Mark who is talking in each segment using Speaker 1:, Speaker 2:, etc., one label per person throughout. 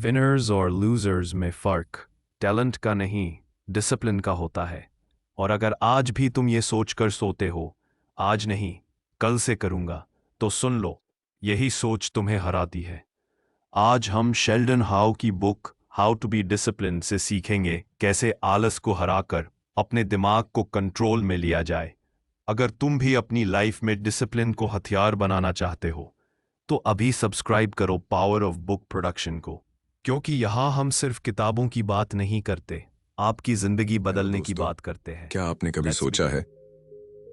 Speaker 1: Winners और losers में फ़र्क टैलेंट का नहीं, डिसिप्लिन का होता है। और अगर आज भी तुम ये सोचकर सोते हो, आज नहीं, कल से करूंगा, तो सुन लो, यही सोच तुम्हें हराती है। आज हम शेल्डन हाउ की book how to be discipline से सीखेंगे कैसे आलस को हराकर अपने दिमाग को कंट्रोल में लिया जाए। अगर तुम भी अपनी लाइफ में डिसिप्लिन को हथियार बनाना चाहते हो, तो अभी सब्सक्राइब करो पावर ऑफ बुक प्रोडक्शन को, क्योंकि यहाँ हम सिर्फ किताबों की बात नहीं करते, आपकी जिंदगी बदलने की
Speaker 2: दोस्तों,
Speaker 1: बात करते हैं।
Speaker 2: क्या आपने कभी
Speaker 1: Let's
Speaker 2: सोचा
Speaker 1: begin.
Speaker 2: है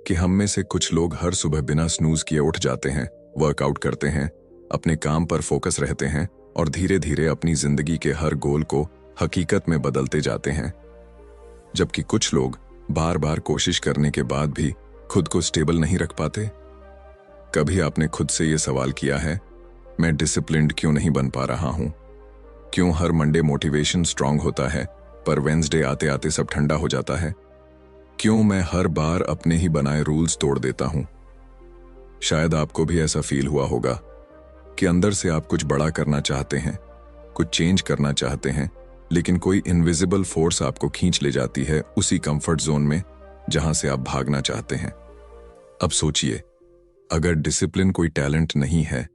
Speaker 2: कि हम में से कुछ लोग हर सुबह बिना स्नूज किए उठ जाते हैं, वर्कआउट करते हैं, अपने काम पर फोकस रहते हैं और धीरे धीरे अपनी जिंदगी के हर गोल को हकीकत में बदलते जाते हैं, जबकि कुछ लोग बार बार कोशिश करने के बाद भी खुद को स्टेबल नहीं रख पाते। कभी आपने खुद से ये सवाल किया है, मैं डिसिप्लिन्ड क्यों नहीं बन पा रहा हूं? क्यों हर मंडे मोटिवेशन स्ट्रांग होता है पर वेंसडे आते आते सब ठंडा हो जाता है? क्यों मैं हर बार अपने ही बनाए रूल्स तोड़ देता हूं? शायद आपको भी ऐसा फील हुआ होगा कि अंदर से आप कुछ बड़ा करना चाहते हैं, कुछ चेंज करना चाहते हैं, लेकिन कोई इनविजिबल फोर्स आपको खींच ले जाती है उसी कंफर्ट जोन में जहां से आप भागना चाहते हैं। अब सोचिए, अगर डिसिप्लिन कोई टैलेंट नहीं है,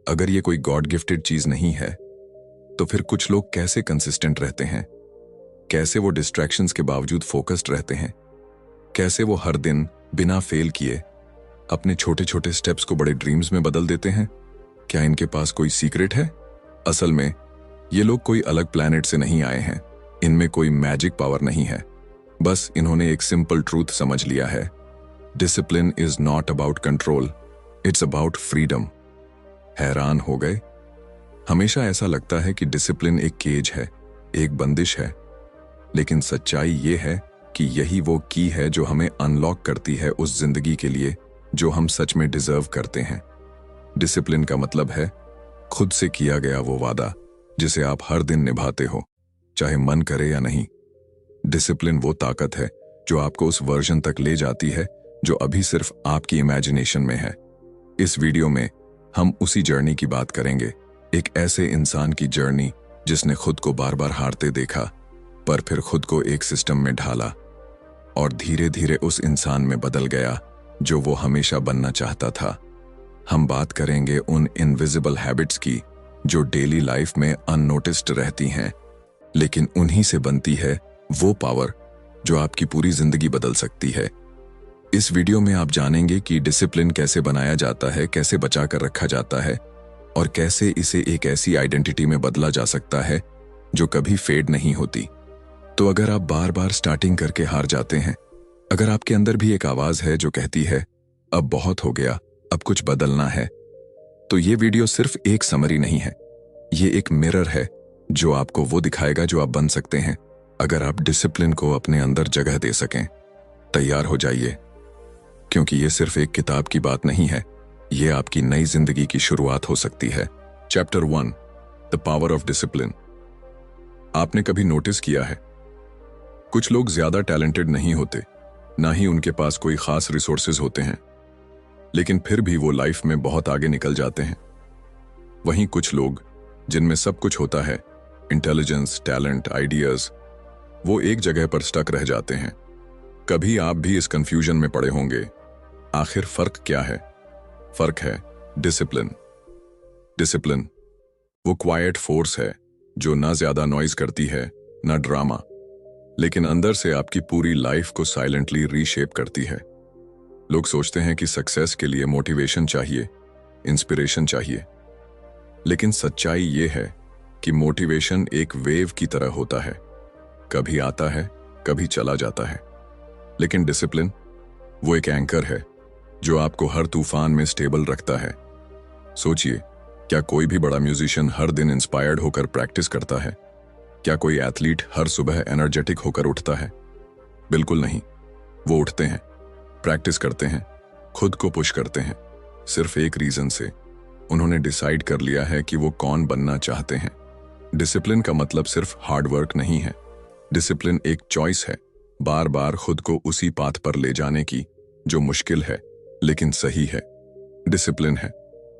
Speaker 2: अगर ये कोई गॉड गिफ्टेड चीज नहीं है, तो फिर कुछ लोग कैसे कंसिस्टेंट रहते हैं? कैसे वो डिस्ट्रैक्शंस के बावजूद फोकस्ड रहते हैं? कैसे वो हर दिन बिना फेल किए अपने छोटे छोटे स्टेप्स को बड़े ड्रीम्स में बदल देते हैं? क्या इनके पास कोई सीक्रेट है? असल में ये लोग कोई अलग प्लैनेट से नहीं आए हैं, इनमें कोई मैजिक पावर नहीं है। बस इन्होंने एक सिंपल ट्रूथ समझ लिया है, discipline is not about control, it's about freedom. हैरान हो गए? हमेशा ऐसा लगता है कि डिसिप्लिन एक केज है, एक बंदिश है, लेकिन सच्चाई ये है कि यही वो की है जो हमें अनलॉक करती है उस जिंदगी के लिए जो हम सच में डिजर्व करते हैं। डिसिप्लिन का मतलब है खुद से किया गया वो वादा जिसे आप हर दिन निभाते हो, चाहे मन करे या नहीं। डिसिप्लिन वो ताकत है जो आपको उस वर्जन तक ले जाती है जो अभी सिर्फ आपकी इमेजिनेशन में है। इस वीडियो में हम उसी जर्नी की बात करेंगे, एक ऐसे इंसान की जर्नी जिसने खुद को बार बार हारते देखा, पर फिर खुद को एक सिस्टम में ढाला और धीरे धीरे उस इंसान में बदल गया जो वो हमेशा बनना चाहता था। हम बात करेंगे उन इनविजिबल हैबिट्स की जो डेली लाइफ में अननोटिस्ड रहती हैं, लेकिन उन्हीं से बनती है वो पावर जो आपकी पूरी जिंदगी बदल सकती है। इस वीडियो में आप जानेंगे कि डिसिप्लिन कैसे बनाया जाता है, कैसे बचा कर रखा जाता है और कैसे इसे एक ऐसी आइडेंटिटी में बदला जा सकता है जो कभी फेड नहीं होती। तो अगर आप बार बार स्टार्टिंग करके हार जाते हैं, अगर आपके अंदर भी एक आवाज है जो कहती है अब बहुत हो गया, अब कुछ बदलना है, तो ये वीडियो सिर्फ एक समरी नहीं है, ये एक मिरर है जो आपको वो दिखाएगा जो आप बन सकते हैं अगर आप डिसिप्लिन को अपने अंदर जगह दे सकें। तैयार हो जाइए, क्योंकि ये सिर्फ एक किताब की बात नहीं है, ये आपकी नई जिंदगी की शुरुआत हो सकती है। Chapter 1, the power of discipline. आपने कभी नोटिस किया है, कुछ लोग ज्यादा टैलेंटेड नहीं होते, ना ही उनके पास कोई खास रिसोर्सेज होते हैं, लेकिन फिर भी वो लाइफ में बहुत आगे निकल जाते हैं। वहीं कुछ लोग जिनमें सब कुछ होता है, इंटेलिजेंस, टैलेंट, आइडियाज, वो एक जगह पर स्टक रह जाते हैं। कभी आप भी इस कंफ्यूजन में पड़े होंगे, आखिर फर्क क्या है? फर्क है डिसिप्लिन। डिसिप्लिन वो क्वाइट फोर्स है जो ना ज्यादा नॉइज करती है, ना ड्रामा, लेकिन अंदर से आपकी पूरी लाइफ को साइलेंटली रीशेप करती है। लोग सोचते हैं कि सक्सेस के लिए मोटिवेशन चाहिए, इंस्पिरेशन चाहिए, लेकिन सच्चाई ये है कि मोटिवेशन एक वेव की तरह होता है, कभी आता है, कभी चला जाता है, लेकिन डिसिप्लिन वो एक एंकर है जो आपको हर तूफान में स्टेबल रखता है। सोचिए, क्या कोई भी बड़ा म्यूजिशियन हर दिन इंस्पायर्ड होकर प्रैक्टिस करता है? क्या कोई एथलीट हर सुबह एनर्जेटिक होकर उठता है? बिल्कुल नहीं। वो उठते हैं, प्रैक्टिस करते हैं, खुद को पुश करते हैं, सिर्फ एक रीजन से, उन्होंने डिसाइड कर लिया है कि वो कौन बनना चाहते हैं। डिसिप्लिन का मतलब सिर्फ हार्ड वर्क नहीं है, डिसिप्लिन एक चॉइस है, बार बार खुद को उसी पाथ पर ले जाने की जो मुश्किल है लेकिन सही है। डिसिप्लिन है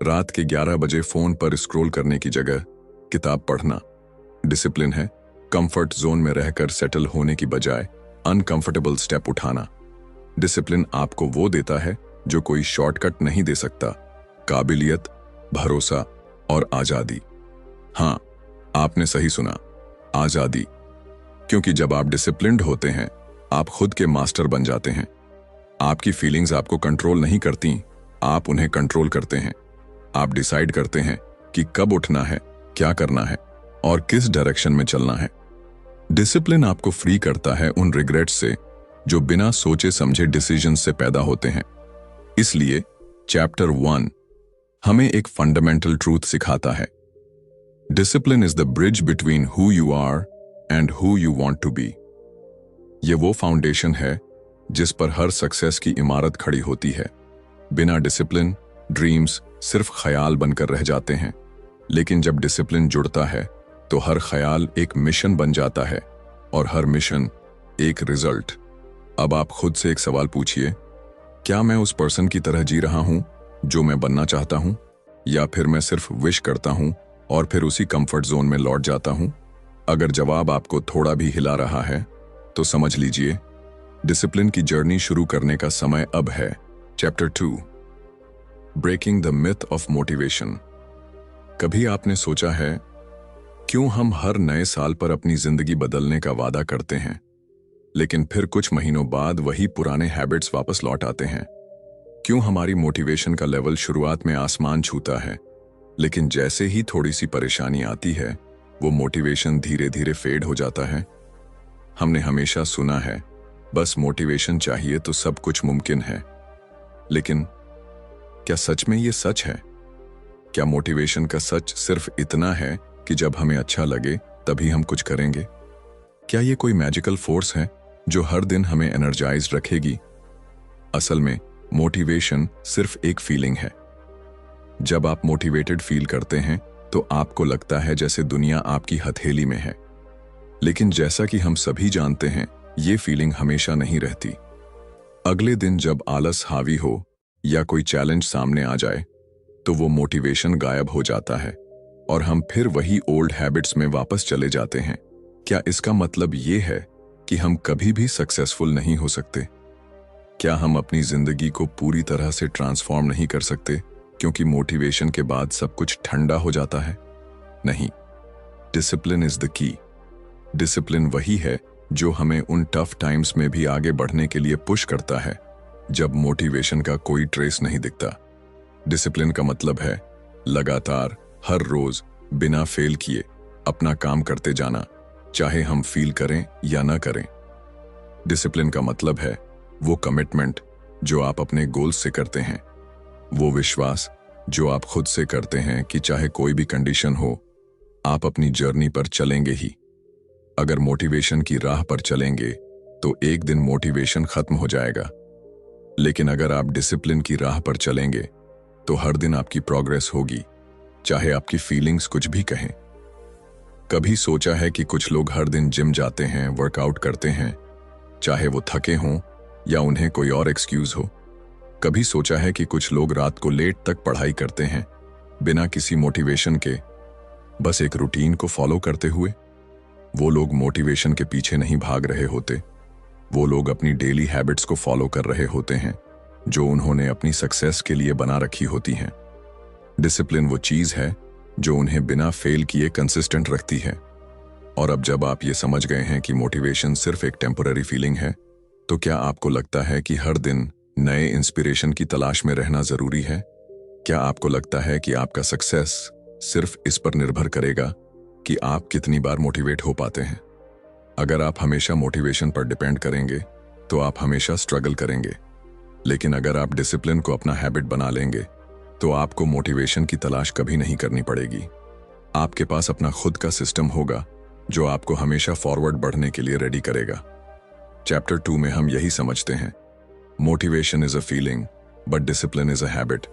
Speaker 2: रात के 11 बजे फोन पर स्क्रॉल करने की जगह किताब पढ़ना। डिसिप्लिन है कंफर्ट जोन में रहकर सेटल होने की बजाय अनकंफर्टेबल स्टेप उठाना। डिसिप्लिन आपको वो देता है जो कोई शॉर्टकट नहीं दे सकता, काबिलियत, भरोसा और आजादी। हाँ, आपने सही सुना, आजादी। क्योंकि जब आप डिसिप्लिन्ड होते हैं, आप खुद के मास्टर बन जाते हैं। आपकी फीलिंग्स आपको कंट्रोल नहीं करती, आप उन्हें कंट्रोल करते हैं। आप डिसाइड करते हैं कि कब उठना है, क्या करना है और किस डायरेक्शन में चलना है। डिसिप्लिन आपको फ्री करता है उन रिग्रेट्स से जो बिना सोचे समझे डिसीजन से पैदा होते हैं। इसलिए चैप्टर 1 हमें एक फंडामेंटल ट्रूथ सिखाता है। Discipline is the bridge between who you are and who you want to be. ये वो फाउंडेशन है जिस पर हर सक्सेस की इमारत खड़ी होती है। बिना डिसिप्लिन ड्रीम्स सिर्फ ख्याल बनकर रह जाते हैं, लेकिन जब डिसिप्लिन जुड़ता है तो हर ख्याल एक मिशन बन जाता है और हर मिशन एक रिजल्ट। अब आप खुद से एक सवाल पूछिए, क्या मैं उस पर्सन की तरह जी रहा हूं जो मैं बनना चाहता हूं, या फिर मैं सिर्फ विश करता हूं और फिर उसी कंफर्ट जोन में लौट जाता हूं? अगर जवाब आपको थोड़ा भी हिला रहा है तो समझ लीजिए डिसिप्लिन की जर्नी शुरू करने का समय अब है। Chapter 2 breaking the myth of motivation. कभी आपने सोचा है क्यों हम हर नए साल पर अपनी जिंदगी बदलने का वादा करते हैं, लेकिन फिर कुछ महीनों बाद वही पुराने हैबिट्स वापस लौट आते हैं? क्यों हमारी मोटिवेशन का लेवल शुरुआत में आसमान छूता है, लेकिन जैसे ही थोड़ी सी परेशानी आती है वो मोटिवेशन धीरे धीरे फेड हो जाता है? हमने हमेशा सुना है बस मोटिवेशन चाहिए तो सब कुछ मुमकिन है, लेकिन क्या सच में ये सच है? क्या मोटिवेशन का सच सिर्फ इतना है कि जब हमें अच्छा लगे तभी हम कुछ करेंगे? क्या ये कोई मैजिकल फोर्स है जो हर दिन हमें एनर्जाइज्ड रखेगी? असल में मोटिवेशन सिर्फ एक फीलिंग है। जब आप मोटिवेटेड फील करते हैं तो आपको लगता है जैसे दुनिया आपकी हथेली में है, लेकिन जैसा कि हम सभी जानते हैं ये फीलिंग हमेशा नहीं रहती। अगले दिन जब आलस हावी हो या कोई चैलेंज सामने आ जाए तो वो मोटिवेशन गायब हो जाता है और हम फिर वही ओल्ड हैबिट्स में वापस चले जाते हैं। क्या इसका मतलब ये है कि हम कभी भी सक्सेसफुल नहीं हो सकते? क्या हम अपनी जिंदगी को पूरी तरह से ट्रांसफॉर्म नहीं कर सकते क्योंकि मोटिवेशन के बाद सब कुछ ठंडा हो जाता है? नहीं, discipline is the key. Discipline वही है जो हमें उन टफ टाइम्स में भी आगे बढ़ने के लिए पुश करता है जब मोटिवेशन का कोई ट्रेस नहीं दिखता। डिसिप्लिन का मतलब है लगातार हर रोज बिना फेल किए अपना काम करते जाना, चाहे हम फील करें या ना करें। डिसिप्लिन का मतलब है वो कमिटमेंट जो आप अपने गोल्स से करते हैं, वो विश्वास जो आप खुद से करते हैं कि चाहे कोई भी कंडीशन हो आप अपनी जर्नी पर चलेंगे ही। अगर मोटिवेशन की राह पर चलेंगे तो एक दिन मोटिवेशन खत्म हो जाएगा, लेकिन अगर आप डिसिप्लिन की राह पर चलेंगे तो हर दिन आपकी प्रोग्रेस होगी, चाहे आपकी फीलिंग्स कुछ भी कहें। कभी सोचा है कि कुछ लोग हर दिन जिम जाते हैं, वर्कआउट करते हैं, चाहे वो थके हों या उन्हें कोई और एक्सक्यूज हो? कभी सोचा है कि कुछ लोग रात को लेट तक पढ़ाई करते हैं बिना किसी मोटिवेशन के, बस एक रूटीन को फॉलो करते हुए? वो लोग मोटिवेशन के पीछे नहीं भाग रहे होते, वो लोग अपनी डेली हैबिट्स को फॉलो कर रहे होते हैं जो उन्होंने अपनी सक्सेस के लिए बना रखी होती हैं। डिसिप्लिन वो चीज है जो उन्हें बिना फेल किए कंसिस्टेंट रखती है। और अब जब आप ये समझ गए हैं कि मोटिवेशन सिर्फ एक टेम्पररी फीलिंग है, तो क्या आपको लगता है कि हर दिन नए इंस्पिरेशन की तलाश में रहना जरूरी है? क्या आपको लगता है कि आपका सक्सेस सिर्फ इस पर निर्भर करेगा कि आप कितनी बार मोटिवेट हो पाते हैं? अगर आप हमेशा मोटिवेशन पर डिपेंड करेंगे तो आप हमेशा स्ट्रगल करेंगे, लेकिन अगर आप डिसिप्लिन को अपना हैबिट बना लेंगे तो आपको मोटिवेशन की तलाश कभी नहीं करनी पड़ेगी। आपके पास अपना खुद का सिस्टम होगा जो आपको हमेशा फॉरवर्ड बढ़ने के लिए रेडी करेगा। चैप्टर 2 में हम यही समझते हैं, motivation is a feeling but discipline is a habit.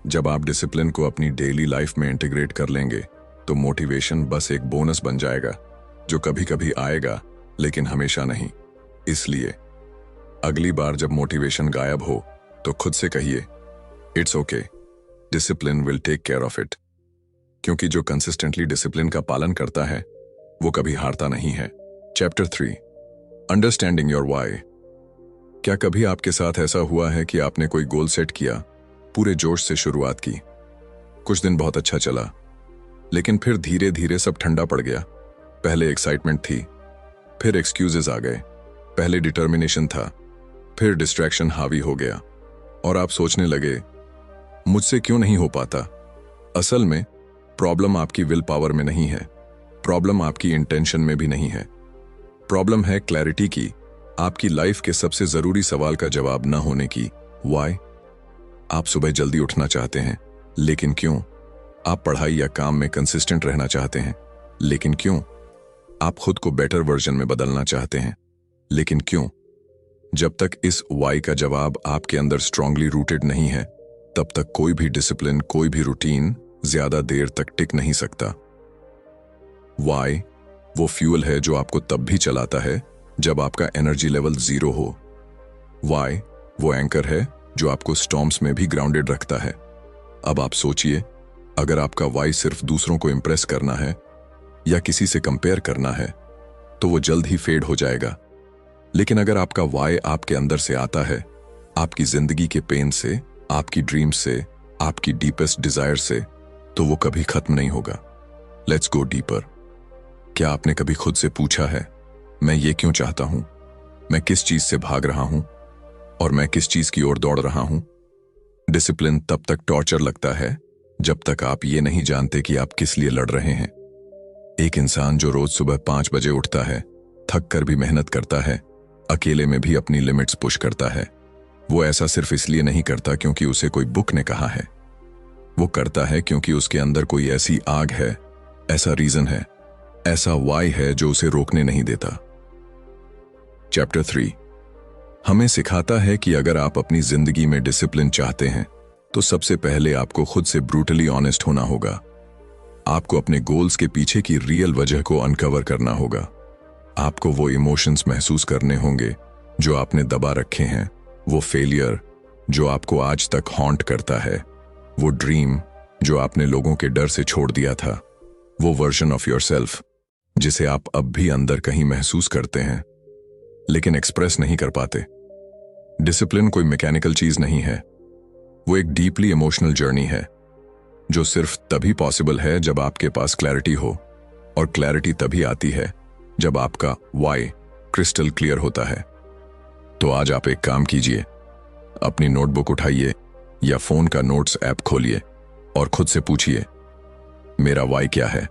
Speaker 2: जब आप डिसिप्लिन को अपनी डेली लाइफ में इंटीग्रेट कर लेंगे तो मोटिवेशन बस एक बोनस बन जाएगा जो कभी कभी आएगा लेकिन हमेशा नहीं। इसलिए अगली बार जब मोटिवेशन गायब हो तो खुद से कहिए, it's okay, discipline will take care of it. क्योंकि जो कंसिस्टेंटली डिसिप्लिन का पालन करता है वो कभी हारता नहीं है। Chapter 3, understanding your why. क्या कभी आपके साथ ऐसा हुआ है कि आपने कोई गोल सेट किया, पूरे जोश से शुरुआत की, कुछ दिन बहुत अच्छा चला, लेकिन फिर धीरे धीरे सब ठंडा पड़ गया। पहले एक्साइटमेंट थी, फिर एक्सक्यूजेस आ गए। पहले डिटर्मिनेशन था, फिर डिस्ट्रैक्शन हावी हो गया और आप सोचने लगे मुझसे क्यों नहीं हो पाता। असल में प्रॉब्लम आपकी विल पावर में नहीं है, प्रॉब्लम आपकी इंटेंशन में भी नहीं है। प्रॉब्लम है क्लैरिटी की, आपकी लाइफ के सबसे जरूरी सवाल का जवाब न होने की। व्हाई? आप सुबह जल्दी उठना चाहते हैं, लेकिन क्यों? आप पढ़ाई या काम में कंसिस्टेंट रहना चाहते हैं, लेकिन क्यों? आप खुद को बेटर वर्जन में बदलना चाहते हैं, लेकिन क्यों? जब तक इस वाई का जवाब आपके अंदर स्ट्रांगली रूटेड नहीं है, तब तक कोई भी डिसिप्लिन, कोई भी रूटीन ज्यादा देर तक टिक नहीं सकता। वाई वो फ्यूल है जो आपको तब भी चलाता है जब आपका एनर्जी लेवल 0 हो। वाई वो एंकर है जो आपको स्टॉर्म्स में भी ग्राउंडेड रखता है। अब आप सोचिए, अगर आपका वाई सिर्फ दूसरों को इंप्रेस करना है या किसी से कंपेयर करना है तो वो जल्द ही फेड हो जाएगा। लेकिन अगर आपका वाई आपके अंदर से आता है, आपकी जिंदगी के पेन से, आपकी ड्रीम से, आपकी डीपेस्ट डिजायर से, तो वो कभी खत्म नहीं होगा। Let's go deeper. क्या आपने कभी खुद से पूछा है, मैं ये क्यों चाहता हूं? मैं किस चीज से भाग रहा हूं और मैं किस चीज की ओर दौड़ रहा हूं? डिसिप्लिन तब तक टॉर्चर लगता है जब तक आप ये नहीं जानते कि आप किस लिए लड़ रहे हैं। एक इंसान जो रोज सुबह 5 बजे उठता है, थक कर भी मेहनत करता है, अकेले में भी अपनी लिमिट्स पुश करता है, वो ऐसा सिर्फ इसलिए नहीं करता क्योंकि उसे कोई बुक ने कहा है। वो करता है क्योंकि उसके अंदर कोई ऐसी आग है, ऐसा रीजन है, ऐसा वाई है जो उसे रोकने नहीं देता। चैप्टर 3 हमें सिखाता है कि अगर आप अपनी जिंदगी में डिसिप्लिन चाहते हैं तो सबसे पहले आपको खुद से ब्रूटली ऑनेस्ट होना होगा। आपको अपने गोल्स के पीछे की रियल वजह को अनकवर करना होगा। आपको वो इमोशंस महसूस करने होंगे जो आपने दबा रखे हैं, वो फेलियर जो आपको आज तक हॉन्ट करता है, वो ड्रीम जो आपने लोगों के डर से छोड़ दिया था, वो वर्जन ऑफ योरसेल्फ जिसे आप अब भी अंदर कहीं महसूस करते हैं लेकिन एक्सप्रेस नहीं कर पाते। डिसिप्लिन कोई मैकेनिकल चीज नहीं है, वो एक डीपली इमोशनल जर्नी है जो सिर्फ तभी पॉसिबल है जब आपके पास क्लैरिटी हो, और क्लैरिटी तभी आती है जब आपका वाई क्रिस्टल क्लियर होता है। तो आज आप एक काम कीजिए, अपनी नोटबुक उठाइए या फोन का नोट्स ऐप खोलिए और खुद से पूछिए, मेरा वाई क्या है?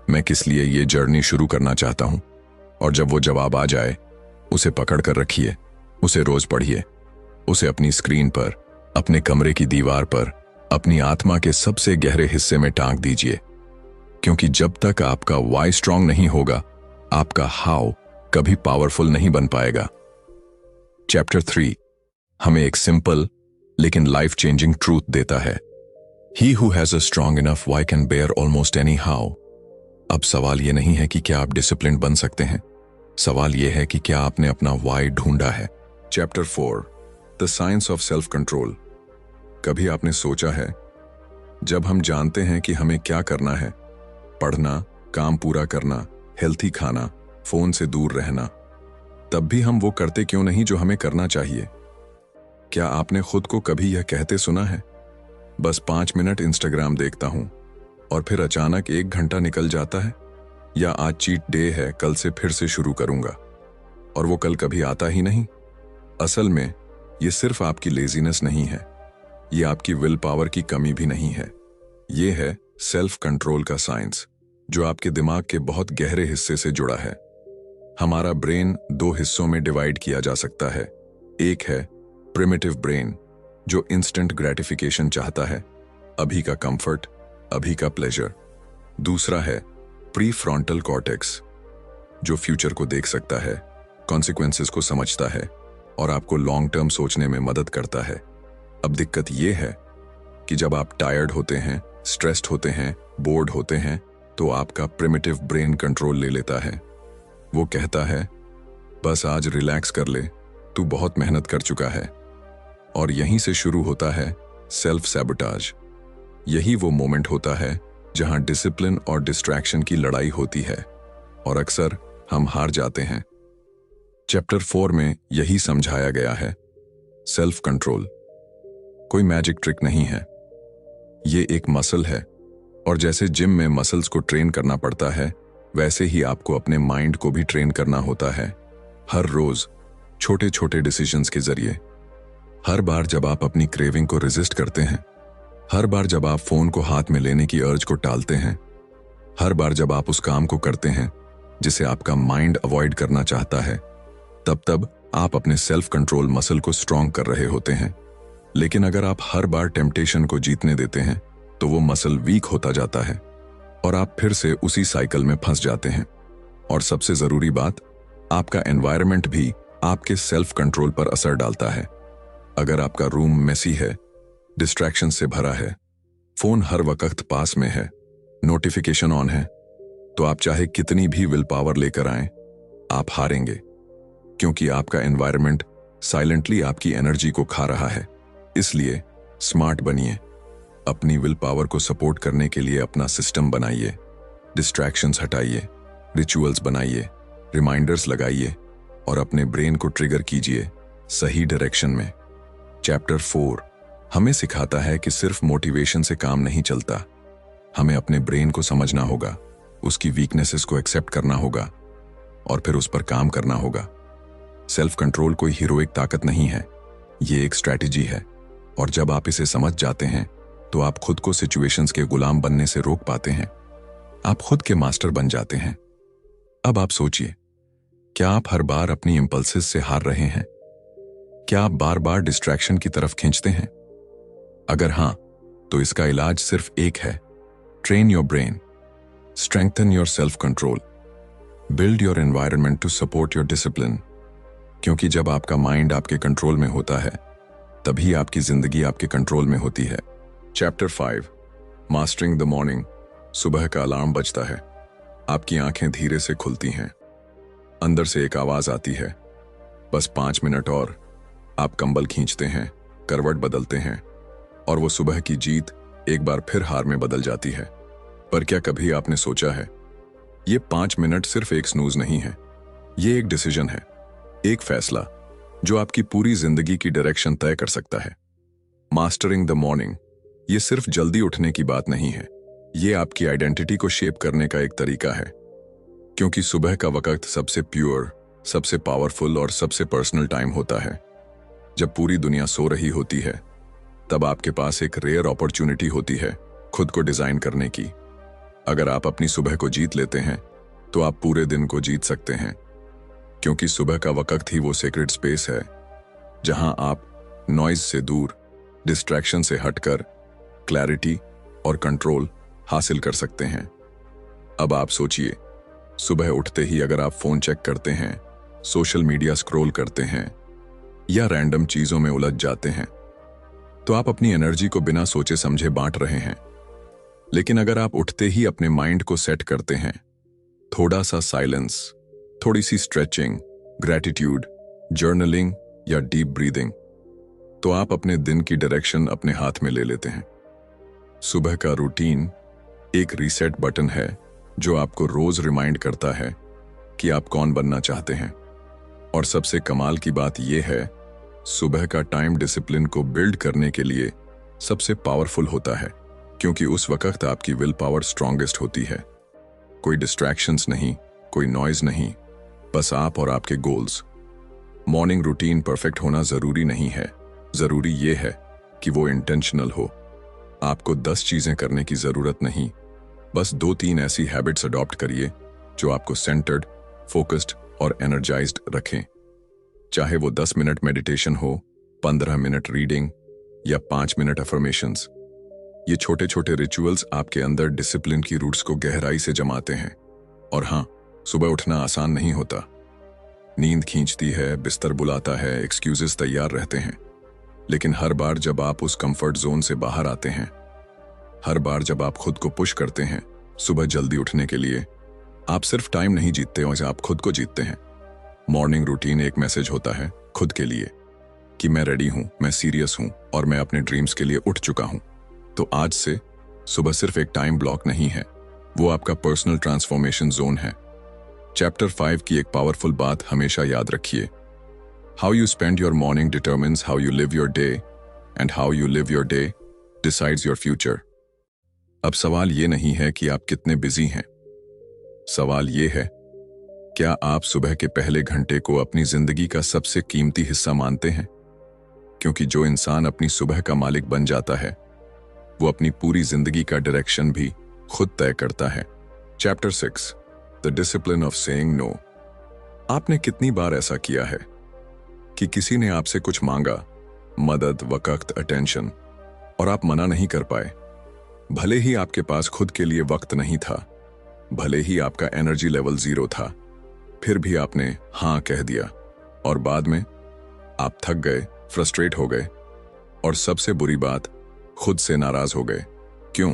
Speaker 2: मैं किस लिए ये जर्नी शुरू करना चाहता हूं? और जब वो जवाब आ जाए, उसे पकड़ कर रखिए, उसे रोज पढ़िए, उसे अपनी स्क्रीन पर, अपने कमरे की दीवार पर, अपनी आत्मा के सबसे गहरे हिस्से में टांग दीजिए। क्योंकि जब तक आपका वाई स्ट्रांग नहीं होगा, आपका हाउ कभी पावरफुल नहीं बन पाएगा। चैप्टर 3 हमें एक सिंपल लेकिन लाइफ चेंजिंग ट्रूथ देता है, he who has a strong enough why can bear almost any how. अब सवाल यह नहीं है कि क्या आप डिसिप्लिन बन सकते हैं, सवाल यह है कि क्या आपने अपना वाई ढूंढा है। Chapter 4 the science of self control. कभी आपने सोचा है, जब हम जानते हैं कि हमें क्या करना है, पढ़ना, काम पूरा करना, हेल्थी खाना, फोन से दूर रहना, तब भी हम वो करते क्यों नहीं जो हमें करना चाहिए? क्या आपने खुद को कभी यह कहते सुना है, बस 5 मिनट इंस्टाग्राम देखता हूं, और फिर अचानक 1 घंटा निकल जाता है? या आज चीट डे है, कल से फिर से शुरू करूंगा, और वो कल कभी आता ही नहीं? असल में ये सिर्फ आपकी लेजीनेस नहीं है, ये आपकी विल पावर की कमी भी नहीं है, ये है सेल्फ कंट्रोल का साइंस जो आपके दिमाग के बहुत गहरे हिस्से से जुड़ा है। हमारा ब्रेन 2 हिस्सों में डिवाइड किया जा सकता है। एक है प्रिमिटिव ब्रेन जो इंस्टेंट ग्रेटिफिकेशन चाहता है, अभी का कंफर्ट, अभी का प्लेजर। दूसरा है प्री फ्रंटल कॉर्टेक्स जो फ्यूचर को देख सकता है, कॉन्सिक्वेंसेस को समझता है और आपको लॉन्ग टर्म सोचने में मदद करता है। अब दिक्कत यह है कि जब आप टायर्ड होते हैं, स्ट्रेस्ड होते हैं, बोर्ड होते हैं, तो आपका प्रिमिटिव ब्रेन कंट्रोल ले लेता है। वो कहता है, बस आज रिलैक्स कर ले, तू बहुत मेहनत कर चुका है। और यहीं से शुरू होता है सेल्फ सैबोटाज। यही वो मोमेंट होता है जहां डिसिप्लिन और डिस्ट्रैक्शन की लड़ाई होती है और अक्सर हम हार जाते हैं। चैप्टर 4 में यही समझाया गया है। सेल्फ कंट्रोल कोई मैजिक ट्रिक नहीं है, ये एक मसल है, और जैसे जिम में मसल्स को ट्रेन करना पड़ता है, वैसे ही आपको अपने माइंड को भी ट्रेन करना होता है, हर रोज छोटे छोटे डिसीजंस के जरिए। हर बार जब आप अपनी क्रेविंग को रेजिस्ट करते हैं, हर बार जब आप फोन को हाथ में लेने की अर्ज को टालते हैं, हर बार जब आप उस काम को करते हैं जिसे आपका माइंड अवॉइड करना चाहता है, तब आप अपने सेल्फ कंट्रोल मसल को स्ट्रॉन्ग कर रहे होते हैं। लेकिन अगर आप हर बार टेम्पटेशन को जीतने देते हैं, तो वो मसल वीक होता जाता है और आप फिर से उसी साइकिल में फंस जाते हैं। और सबसे जरूरी बात, आपका एनवायरनमेंट भी आपके सेल्फ कंट्रोल पर असर डालता है। अगर आपका रूम मेसी है, डिस्ट्रैक्शन से भरा है, फोन हर वक्त पास में है, नोटिफिकेशन ऑन है, तो आप चाहे कितनी भी विल पावर लेकर आएं, आप हारेंगे, क्योंकि आपका एनवायरनमेंट साइलेंटली आपकी एनर्जी को खा रहा है। इसलिए स्मार्ट बनिए, अपनी विल पावर को सपोर्ट करने के लिए अपना सिस्टम बनाइए, डिस्ट्रैक्शंस हटाइए, रिचुअल्स बनाइए, रिमाइंडर्स लगाइए और अपने ब्रेन को ट्रिगर कीजिए सही डायरेक्शन में। चैप्टर 4 हमें सिखाता है कि सिर्फ मोटिवेशन से काम नहीं चलता, हमें अपने ब्रेन को समझना होगा, उसकी वीकनेसेस को एक्सेप्ट करना होगा और फिर उस पर काम करना होगा। सेल्फ कंट्रोल कोई हीरोइक ताकत नहीं है, ये एक स्ट्रैटेजी है, और जब आप इसे समझ जाते हैं तो आप खुद को सिचुएशंस के गुलाम बनने से रोक पाते हैं, आप खुद के मास्टर बन जाते हैं। अब आप सोचिए, क्या आप हर बार अपनी इंपल्सेस से हार रहे हैं? क्या आप बार बार डिस्ट्रैक्शन की तरफ खींचते हैं? अगर हां, तो इसका इलाज सिर्फ एक है। Train your brain, strengthen your self control, build your environment to support your discipline. क्योंकि जब आपका माइंड आपके कंट्रोल में होता है, तभी आपकी जिंदगी आपके कंट्रोल में होती है। Chapter 5 mastering the morning. सुबह का अलार्म बजता है, आपकी आंखें धीरे से खुलती हैं, अंदर से एक आवाज आती है, बस 5 मिनट और। आप कंबल खींचते हैं, करवट बदलते हैं, और वो सुबह की जीत एक बार फिर हार में बदल जाती है। पर क्या कभी आपने सोचा है, ये 5 मिनट सिर्फ एक स्नूज नहीं है, ये एक डिसीजन है, एक फैसला जो आपकी पूरी जिंदगी की डायरेक्शन तय कर सकता है। मास्टरिंग द मॉर्निंग ये सिर्फ जल्दी उठने की बात नहीं है, ये आपकी आइडेंटिटी को शेप करने का एक तरीका है। क्योंकि सुबह का वक्त सबसे प्योर, सबसे पावरफुल और सबसे पर्सनल टाइम होता है। जब पूरी दुनिया सो रही होती है, तब आपके पास एक रेयर अपॉर्चुनिटी होती है खुद को डिजाइन करने की। अगर आप अपनी सुबह को जीत लेते हैं, तो आप पूरे दिन को जीत सकते हैं। क्योंकि सुबह का वक्त ही वो सेक्रेट स्पेस है जहां आप नॉइज से दूर, डिस्ट्रैक्शन से हटकर क्लैरिटी और कंट्रोल हासिल कर सकते हैं। अब आप सोचिए, सुबह उठते ही अगर आप फोन चेक करते हैं, सोशल मीडिया स्क्रॉल करते हैं या रैंडम चीजों में उलझ जाते हैं, तो आप अपनी एनर्जी को बिना सोचे समझे बांट रहे हैं। लेकिन अगर आप उठते ही अपने माइंड को सेट करते हैं, थोड़ा सा साइलेंस, थोड़ी सी स्ट्रेचिंग, ग्रैटिट्यूड, जर्नलिंग या डीप ब्रीदिंग, तो आप अपने दिन की डायरेक्शन अपने हाथ में ले लेते हैं। सुबह का रूटीन एक रीसेट बटन है जो आपको रोज रिमाइंड करता है कि आप कौन बनना चाहते हैं। और सबसे कमाल की बात यह है, सुबह का टाइम डिसिप्लिन को बिल्ड करने के लिए सबसे पावरफुल होता है, क्योंकि उस वक्त आपकी विल पावर स्ट्रॉन्गेस्ट होती है। कोई डिस्ट्रैक्शंस नहीं, कोई नॉइज नहीं, बस आप और आपके गोल्स। मॉर्निंग रूटीन परफेक्ट होना जरूरी नहीं है, जरूरी यह है कि वो इंटेंशनल हो। आपको 10 चीजें करने की जरूरत नहीं, बस 2-3 ऐसी हैबिट्स अडॉप्ट करिए जो आपको सेंटर्ड, फोकस्ड और एनर्जाइज्ड रखें। चाहे वो 10 मिनट मेडिटेशन हो, 15 मिनट रीडिंग या 5 मिनट अफर्मेशंस। ये छोटे छोटे रिचुअल्स आपके अंदर डिसिप्लिन की रूट्स को गहराई से जमाते हैं। और हाँ, सुबह उठना आसान नहीं होता। नींद खींचती है, बिस्तर बुलाता है, एक्सक्यूजेस तैयार रहते हैं। लेकिन हर बार जब आप उस कंफर्ट जोन से बाहर आते हैं, हर बार जब आप खुद को पुश करते हैं सुबह जल्दी उठने के लिए, आप सिर्फ टाइम नहीं जीतते हो, आप खुद को जीतते हैं। मॉर्निंग रूटीन एक मैसेज होता है खुद के लिए कि मैं रेडी हूं, मैं सीरियस हूं और मैं अपने ड्रीम्स के लिए उठ चुका हूं। तो आज से सुबह सिर्फ एक टाइम ब्लॉक नहीं है, वो आपका पर्सनल ट्रांसफॉर्मेशन जोन है। चैप्टर 5 की एक पावरफुल बात हमेशा याद रखिए, how you spend your morning determines how you live your day, and how you live your day decides your future. अब सवाल ये नहीं है कि आप कितने बिजी हैं, सवाल ये है, क्या आप सुबह के पहले घंटे को अपनी जिंदगी का सबसे कीमती हिस्सा मानते हैं? क्योंकि जो इंसान अपनी सुबह का मालिक बन जाता है, वो अपनी पूरी जिंदगी का डायरेक्शन भी खुद तय करता है। Chapter 6 the discipline of saying no. आपने कितनी बार ऐसा किया है कि किसी ने आपसे कुछ मांगा, मदद, वक्त, अटेंशन, और आप मना नहीं कर पाए? भले ही आपके पास खुद के लिए वक्त नहीं था, भले ही आपका एनर्जी लेवल 0 था, फिर भी आपने हां कह दिया, और बाद में आप थक गए, फ्रस्ट्रेट हो गए, और सबसे बुरी बात, खुद से नाराज हो गए। क्यों?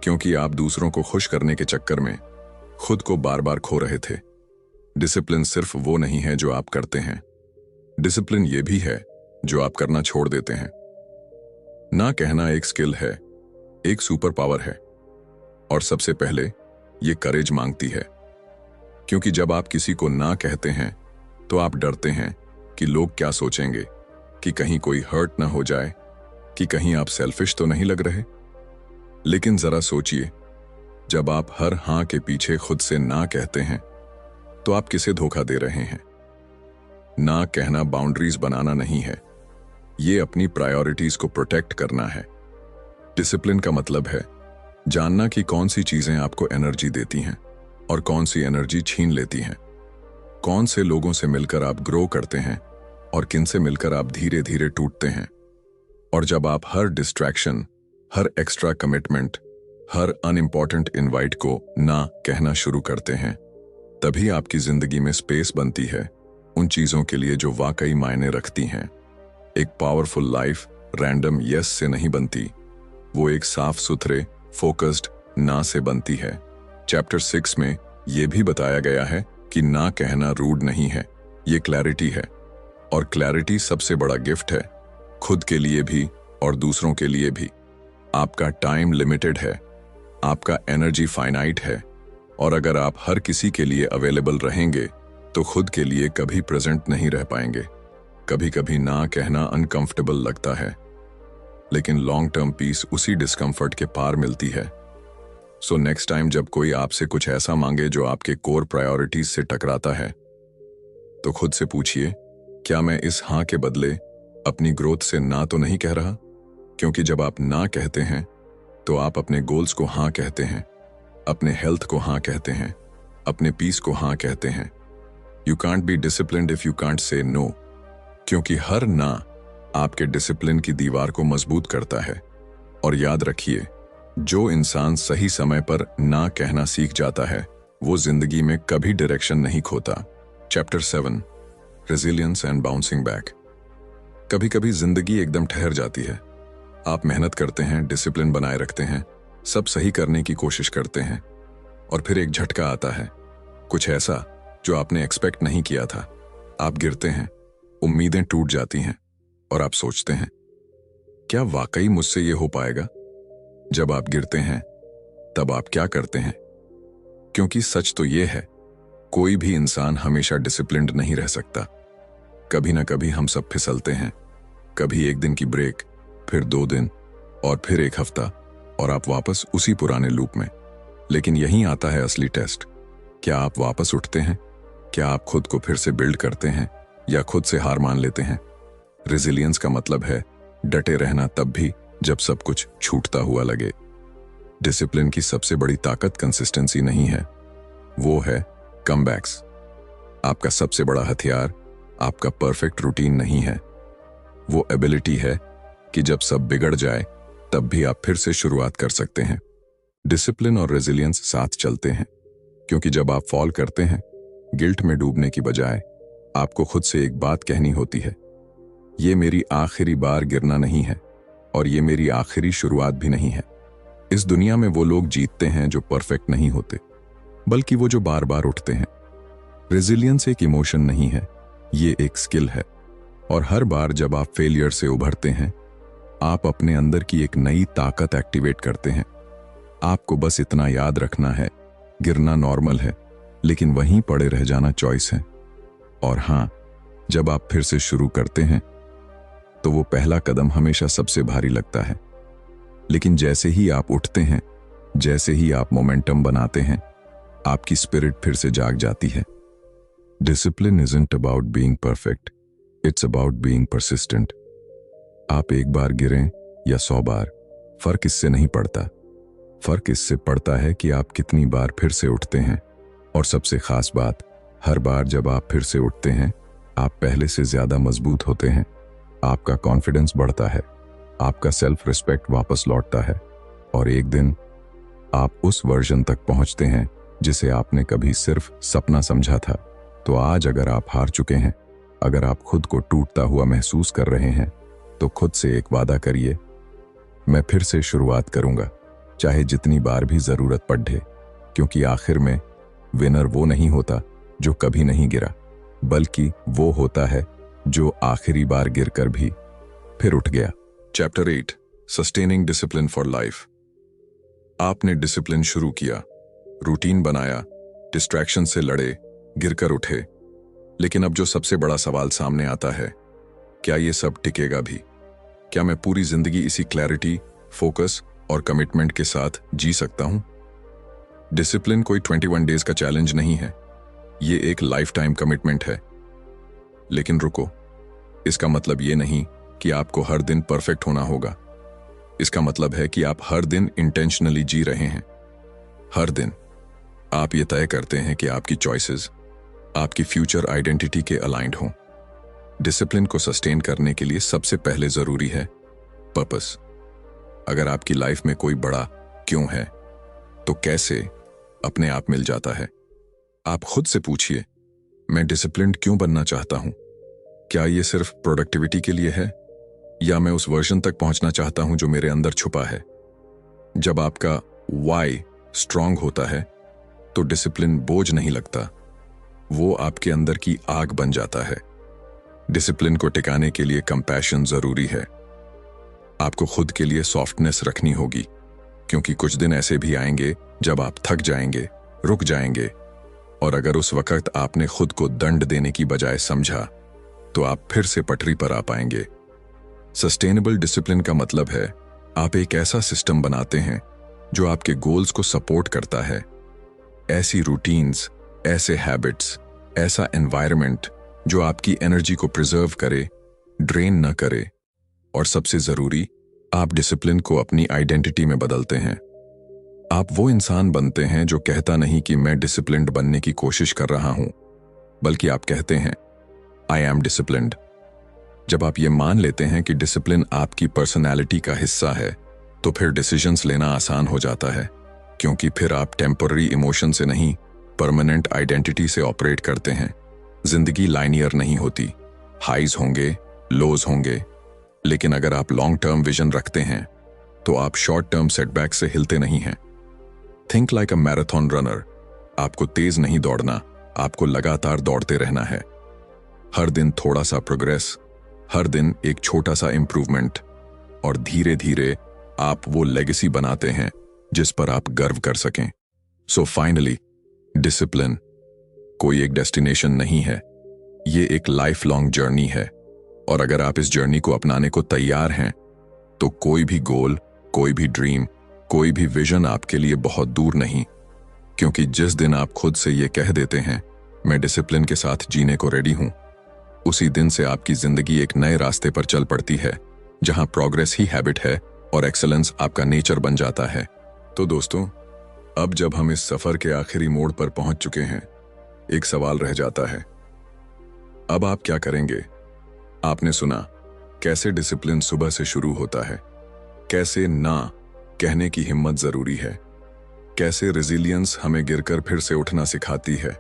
Speaker 2: क्योंकि आप दूसरों को खुश करने के चक्कर में खुद को बार बार खो रहे थे। डिसिप्लिन सिर्फ वो नहीं है जो आप करते हैं, डिसिप्लिन ये भी है जो आप करना छोड़ देते हैं। ना कहना एक स्किल है, एक सुपर पावर है, और सबसे पहले ये करेज मांगती है। क्योंकि जब आप किसी को ना कहते हैं तो आप डरते हैं कि लोग क्या सोचेंगे, कि कहीं कोई हर्ट ना हो जाए, कि कहीं आप सेल्फिश तो नहीं लग रहे। लेकिन जरा सोचिए, जब आप हर हां के पीछे खुद से ना कहते हैं तो आप किसे धोखा दे रहे हैं? ना कहना बाउंड्रीज बनाना नहीं है, ये अपनी प्रायोरिटीज को प्रोटेक्ट करना है। डिसिप्लिन का मतलब है जानना कि कौन सी चीजें आपको एनर्जी देती हैं और कौन सी एनर्जी छीन लेती हैं, कौन से लोगों से मिलकर आप ग्रो करते हैं और किन से मिलकर आप धीरे धीरे टूटते हैं। और जब आप हर डिस्ट्रैक्शन, हर एक्स्ट्रा कमिटमेंट, हर अनइम्पॉर्टेंट इनवाइट को ना कहना शुरू करते हैं, तभी आपकी जिंदगी में स्पेस बनती है उन चीजों के लिए जो वाकई मायने रखती हैं। एक पावरफुल लाइफ रैंडम यस से नहीं बनती, वो एक साफ सुथरे फोकस्ड ना से बनती है। चैप्टर 6 में यह भी बताया गया है कि ना कहना रूड नहीं है, ये क्लैरिटी है, और क्लैरिटी सबसे बड़ा गिफ्ट है, खुद के लिए भी और दूसरों के लिए भी। आपका टाइम लिमिटेड है, आपका एनर्जी फाइनाइट है, और अगर आप हर किसी के लिए अवेलेबल रहेंगे तो खुद के लिए कभी प्रेजेंट नहीं रह पाएंगे। कभी कभी ना कहना अनकंफर्टेबल लगता है, लेकिन लॉन्ग टर्म पीस उसी डिस्कंफर्ट के पार मिलती है। सो नेक्स्ट टाइम जब कोई आपसे कुछ ऐसा मांगे जो आपके कोर प्रायोरिटीज से टकराता है, तो खुद से पूछिए, क्या मैं इस हां के बदले अपनी ग्रोथ से ना तो नहीं कह रहा? क्योंकि जब आप ना कहते हैं तो आप अपने गोल्स को हां कहते हैं, अपने हेल्थ को हां कहते हैं, अपने पीस को हां कहते हैं। You can't be disciplined if you can't say no, क्योंकि हर ना आपके डिसिप्लिन की दीवार को मजबूत करता है। और याद रखिए, जो इंसान सही समय पर ना कहना सीख जाता है, वो जिंदगी में कभी डायरेक्शन नहीं खोता। Chapter 7 resilience and bouncing back. कभी कभी जिंदगी एकदम ठहर जाती है। आप मेहनत करते हैं, डिसिप्लिन बनाए रखते हैं, सब सही करने की कोशिश करते हैं, और फिर एक झटका आता है, कुछ ऐसा जो आपने एक्सपेक्ट नहीं किया था। आप गिरते हैं, उम्मीदें टूट जाती हैं, और आप सोचते हैं, क्या वाकई मुझसे ये हो पाएगा? जब आप गिरते हैं तब आप क्या करते हैं? क्योंकि सच तो ये है, कोई भी इंसान हमेशा डिसिप्लिन्ड नहीं रह सकता। कभी ना कभी हम सब फिसलते हैं, कभी एक दिन की ब्रेक, फिर 2 दिन, और फिर 1 हफ्ता, और आप वापस उसी पुराने लूप में। लेकिन यहीं आता है असली टेस्ट, क्या आप वापस उठते हैं? क्या आप खुद को फिर से बिल्ड करते हैं, या खुद से हार मान लेते हैं? रेजिलियंस का मतलब है डटे रहना तब भी जब सब कुछ छूटता हुआ लगे। डिसिप्लिन की सबसे बड़ी ताकत कंसिस्टेंसी नहीं है, वो है कमबैक्स। आपका सबसे बड़ा हथियार आपका परफेक्ट रूटीन नहीं है, वो एबिलिटी है कि जब सब बिगड़ जाए तब भी आप फिर से शुरुआत कर सकते हैं। डिसिप्लिन और रेजिलियंस साथ चलते हैं, क्योंकि जब आप फॉल करते हैं, गिल्ट में डूबने की बजाय आपको खुद से एक बात कहनी होती है, ये मेरी आखिरी बार गिरना नहीं है, और ये मेरी आखिरी शुरुआत भी नहीं है। इस दुनिया में वो लोग जीतते हैं जो परफेक्ट नहीं होते, बल्कि वो जो बार बार उठते हैं। रेजिलियंस एक इमोशन नहीं है, ये एक स्किल है, और हर बार जब आप फेलियर से उभरते हैं, आप अपने अंदर की एक नई ताकत एक्टिवेट करते हैं, आपको बस इतना याद रखना है, गिरना नॉर्मल है, लेकिन वहीं पड़े रह जाना चॉइस है। और हाँ, जब आप फिर से शुरू करते हैं तो वो पहला कदम हमेशा सबसे भारी लगता है, लेकिन जैसे ही आप उठते हैं, जैसे ही आप मोमेंटम बनाते हैं, आपकी स्पिरिट फिर से जाग जाती है। Discipline isn't about being perfect, it's about being persistent. आप एक बार गिरें या 100 बार, फर्क इससे नहीं पड़ता। फर्क इससे पड़ता है कि आप कितनी बार फिर से उठते हैं। और सबसे खास बात, हर बार जब आप फिर से उठते हैं, आप पहले से ज्यादा मजबूत होते हैं। आपका कॉन्फिडेंस बढ़ता है, आपका सेल्फ रिस्पेक्ट वापस लौटता है, और एक दिन आप उस वर्जन तक पहुंचते हैं जिसे आपने कभी सिर्फ सपना समझा था। तो आज अगर आप हार चुके हैं, अगर आप खुद को टूटता हुआ महसूस कर रहे हैं, तो खुद से एक वादा करिए, मैं फिर से शुरुआत करूंगा, चाहे जितनी बार भी जरूरत पड़े। क्योंकि आखिर में विनर वो नहीं होता जो कभी नहीं गिरा, बल्कि वो होता है जो आखिरी बार गिरकर भी फिर उठ गया। Chapter 8, sustaining discipline for life. आपने डिसिप्लिन शुरू किया, रूटीन बनाया, डिस्ट्रैक्शन से लड़े, गिरकर उठे, लेकिन अब जो सबसे बड़ा सवाल सामने आता है, क्या ये सब टिकेगा भी? क्या मैं पूरी जिंदगी इसी क्लैरिटी, फोकस और कमिटमेंट के साथ जी सकता हूं? डिसिप्लिन कोई 21 डेज का चैलेंज नहीं है, ये एक लाइफ टाइम कमिटमेंट है। लेकिन रुको, इसका मतलब ये नहीं कि आपको हर दिन परफेक्ट होना होगा। इसका मतलब है कि आप हर दिन इंटेंशनली जी रहे हैं। हर दिन आप ये तय करते हैं कि आपकी चॉइसेस आपकी फ्यूचर आइडेंटिटी के अलाइंड हों। डिसिप्लिन को सस्टेन करने के लिए सबसे पहले जरूरी है पर्पस। अगर आपकी लाइफ में कोई बड़ा क्यों है, तो कैसे अपने आप मिल जाता है। आप खुद से पूछिए, मैं डिसिप्लिन्ड क्यों बनना चाहता हूं? क्या ये सिर्फ प्रोडक्टिविटी के लिए है, या मैं उस वर्जन तक पहुंचना चाहता हूं जो मेरे अंदर छुपा है? जब आपका वाई स्ट्रांग होता है, तो डिसिप्लिन बोझ नहीं लगता, वो आपके अंदर की आग बन जाता है। डिसिप्लिन को टिकाने के लिए कंपैशन जरूरी है। आपको खुद के लिए सॉफ्टनेस रखनी होगी, क्योंकि कुछ दिन ऐसे भी आएंगे जब आप थक जाएंगे, रुक जाएंगे, और अगर उस वक्त आपने खुद को दंड देने की बजाय समझा, तो आप फिर से पटरी पर आ पाएंगे। सस्टेनेबल डिसिप्लिन का मतलब है आप एक ऐसा सिस्टम बनाते हैं जो आपके गोल्स को सपोर्ट करता है। ऐसी रूटीन्स, ऐसे हैबिट्स, ऐसा एनवायरनमेंट जो आपकी एनर्जी को प्रिजर्व करे, ड्रेन न करे। और सबसे जरूरी, आप डिसिप्लिन को अपनी आइडेंटिटी में बदलते हैं। आप वो इंसान बनते हैं जो कहता नहीं कि मैं डिसिप्लिन्ड बनने की कोशिश कर रहा हूं, बल्कि आप कहते हैं आई एम डिसिप्लिन्ड। जब आप ये मान लेते हैं कि डिसिप्लिन आपकी पर्सनैलिटी का हिस्सा है, तो फिर डिसीजंस लेना आसान हो जाता है, क्योंकि फिर आप टेम्पररी इमोशन से नहीं, परमानेंट आइडेंटिटी से ऑपरेट करते हैं। जिंदगी लाइनियर नहीं होती, हाइज होंगे, लोज होंगे, लेकिन अगर आप लॉन्ग टर्म विजन रखते हैं, तो आप शॉर्ट टर्म सेटबैक से हिलते नहीं हैं। Think like a marathon runner. आपको तेज नहीं दौड़ना, आपको लगातार दौड़ते रहना है। हर दिन थोड़ा सा प्रोग्रेस, हर दिन एक छोटा सा इंप्रूवमेंट, और धीरे धीरे आप वो लेगेसी बनाते हैं जिस पर आप गर्व कर सकें। सो फाइनली, डिसिप्लिन कोई एक डेस्टिनेशन नहीं है, ये एक लाइफ लॉन्ग जर्नी है। और अगर आप इस जर्नी को अपनाने को तैयार हैं, तो कोई भी गोल, कोई भी ड्रीम, कोई भी विजन आपके लिए बहुत दूर नहीं। क्योंकि जिस दिन आप खुद से ये कह देते हैं, मैं डिसिप्लिन के साथ जीने को रेडी हूं, उसी दिन से आपकी जिंदगी एक नए रास्ते पर चल पड़ती है, जहां प्रोग्रेस ही हैबिट है और एक्सेलेंस आपका नेचर बन जाता है। तो दोस्तों, अब जब हम इस सफर के आखिरी मोड़ पर पहुंच चुके हैं, एक सवाल रह जाता है, अब आप क्या करेंगे? आपने सुना कैसे डिसिप्लिन सुबह से शुरू होता है, कैसे ना कहने की हिम्मत जरूरी है, कैसे रेजिलियंस हमें गिरकर फिर से उठना सिखाती है,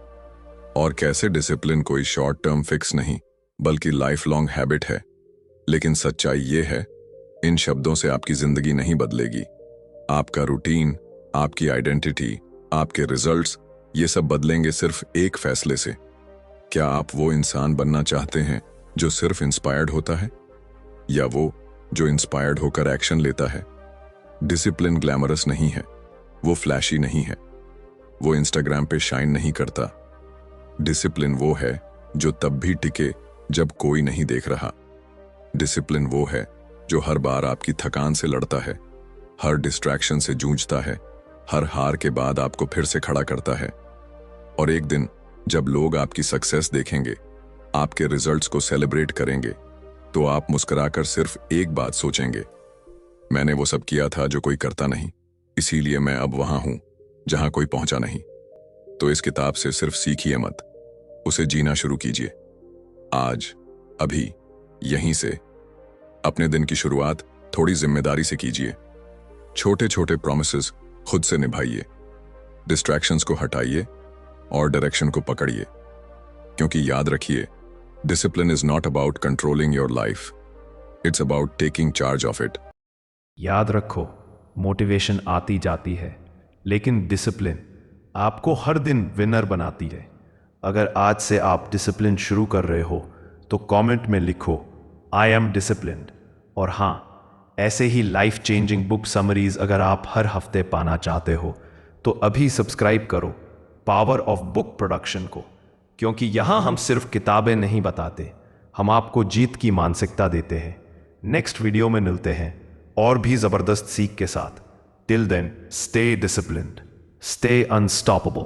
Speaker 2: और कैसे डिसिप्लिन कोई शॉर्ट टर्म फिक्स नहीं बल्कि लाइफ लॉन्ग हैबिट है। लेकिन सच्चाई ये है, इन शब्दों से आपकी जिंदगी नहीं बदलेगी। आपका रूटीन, आपकी आइडेंटिटी, आपके रिजल्ट्स, ये सब बदलेंगे सिर्फ एक फैसले से। क्या आप वो इंसान बनना चाहते हैं जो सिर्फ इंस्पायर्ड होता है, या वो जो इंस्पायर्ड होकर एक्शन लेता है? डिसिप्लिन ग्लैमरस नहीं है, वो फ्लैशी नहीं है, वो इंस्टाग्राम पे शाइन नहीं करता। डिसिप्लिन वो है जो तब भी टिके जब कोई नहीं देख रहा। डिसिप्लिन वो है जो हर बार आपकी थकान से लड़ता है, हर डिस्ट्रैक्शन से जूझता है, हर हार के बाद आपको फिर से खड़ा करता है। और एक दिन जब लोग आपकी सक्सेस देखेंगे, आपके रिजल्ट्स को सेलिब्रेट करेंगे, तो आप मुस्कुराकर सिर्फ एक बात सोचेंगे, मैंने वो सब किया था जो कोई करता नहीं, इसीलिए मैं अब वहां हूं जहां कोई पहुंचा नहीं। तो इस किताब से सिर्फ सीखिए मत, उसे जीना शुरू कीजिए। आज, अभी, यहीं से अपने दिन की शुरुआत थोड़ी जिम्मेदारी से कीजिए। छोटे छोटे प्रॉमिसेस खुद से निभाइए, डिस्ट्रैक्शंस को हटाइए और डायरेक्शन को पकड़िए। क्योंकि याद रखिए, discipline is not about controlling your life, it's about taking charge of it.
Speaker 1: याद रखो, मोटिवेशन आती जाती है, लेकिन डिसिप्लिन आपको हर दिन विनर बनाती है। अगर आज से आप डिसिप्लिन शुरू कर रहे हो तो कमेंट में लिखो आई एम डिसिप्लिन्ड। और हाँ, ऐसे ही लाइफ चेंजिंग बुक समरीज अगर आप हर हफ्ते पाना चाहते हो तो अभी सब्सक्राइब करो पावर ऑफ बुक प्रोडक्शन को, क्योंकि यहाँ हम सिर्फ किताबें नहीं बताते, हम आपको जीत की मानसिकता देते हैं। नेक्स्ट वीडियो में मिलते हैं और भी जबरदस्त सीख के साथ। Till then, stay disciplined, stay unstoppable.